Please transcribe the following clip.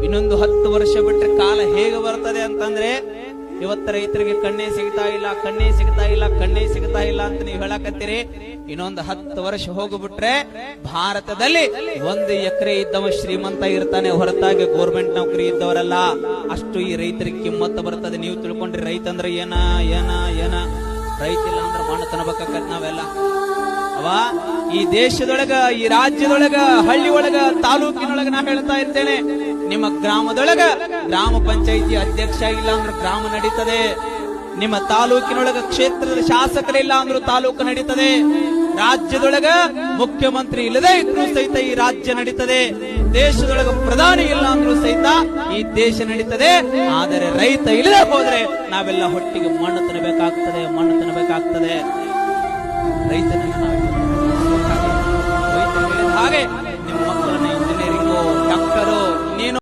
ಇನ್ನೊಂದು 10 ವರ್ಷ ಬಿಟ್ರೆ ಕಾಲ ಹೇಗೆ ಬರ್ತದೆ ಅಂತಂದ್ರೆ, ಇವತ್ತು ರೈತರಿಗೆ ಕಣ್ಣೇ ಸಿಗ್ತಾ ಇಲ್ಲ, ಕಣ್ಣೇ ಸಿಗ್ತಾ ಇಲ್ಲ, ಕಣ್ಣೇ ಸಿಗ್ತಾ ಇಲ್ಲ ಅಂತ ನೀವು ಹೇಳಕತ್ತೀರಿ. ಇನ್ನೊಂದು 10 ವರ್ಷ ಹೋಗ್ಬಿಟ್ರೆ ಭಾರತದಲ್ಲಿ 1 ಎಕರೆ ಇದ್ದವ ಶ್ರೀಮಂತ ಇರ್ತಾನೆ, ಹೊರತಾಗಿ ಗೋರ್ಮೆಂಟ್ ನೌಕರಿ ಇದ್ದವರಲ್ಲ. ಅಷ್ಟು ಈ ರೈತರಿಗೆ ಕಿಮ್ಮತ್ತು ಬರ್ತದೆ. ನೀವು ತಿಳ್ಕೊಂಡ್ರಿ ರೈತ ಅಂದ್ರೆ ಏನ ಏನ ಏನ ರೈತ ಇಲ್ಲ ಅಂದ್ರೆ ಮಣ್ಣು ತನಬೇಕಾಗತ್ ನಾವೆಲ್ಲ ಅವಾ. ಈ ದೇಶದೊಳಗ, ಈ ರಾಜ್ಯದೊಳಗ, ಹಳ್ಳಿ ಒಳಗ, ತಾಲೂಕಿನೊಳಗ ನಾ ಹೇಳ್ತಾ ಇರ್ತೇನೆ, ನಿಮ್ಮ ಗ್ರಾಮದೊಳಗ ಗ್ರಾಮ ಪಂಚಾಯಿತಿ ಅಧ್ಯಕ್ಷ ಇಲ್ಲ ಅಂದ್ರೆ ಗ್ರಾಮ ನಡೀತದೆ. ನಿಮ್ಮ ತಾಲೂಕಿನೊಳಗ ಕ್ಷೇತ್ರದ ಶಾಸಕರಿಲ್ಲ ಅಂದ್ರೂ ತಾಲೂಕು ನಡೀತದೆ. ರಾಜ್ಯದೊಳಗ ಮುಖ್ಯಮಂತ್ರಿ ಇಲ್ಲದೆ ಇದ್ರೂ ಸಹಿತ ಈ ರಾಜ್ಯ ನಡೀತದೆ. ದೇಶದೊಳಗ ಪ್ರಧಾನಿ ಇಲ್ಲ ಅಂದ್ರೂ ಸಹಿತ ಈ ದೇಶ ನಡೀತದೆ. ಆದರೆ ರೈತ ಇಲ್ಲದೆ ಹೋದ್ರೆ ನಾವೆಲ್ಲ ಹೊಟ್ಟಿಗೆ ಮಣ್ಣು ತಿನ್ನಬೇಕಾಗ್ತದೆ, ಮಣ್ಣು ತಿನ್ನಬೇಕಾಗ್ತದೆ. ರೈತನನ್ನ ನಾವು ಹಾಗೆ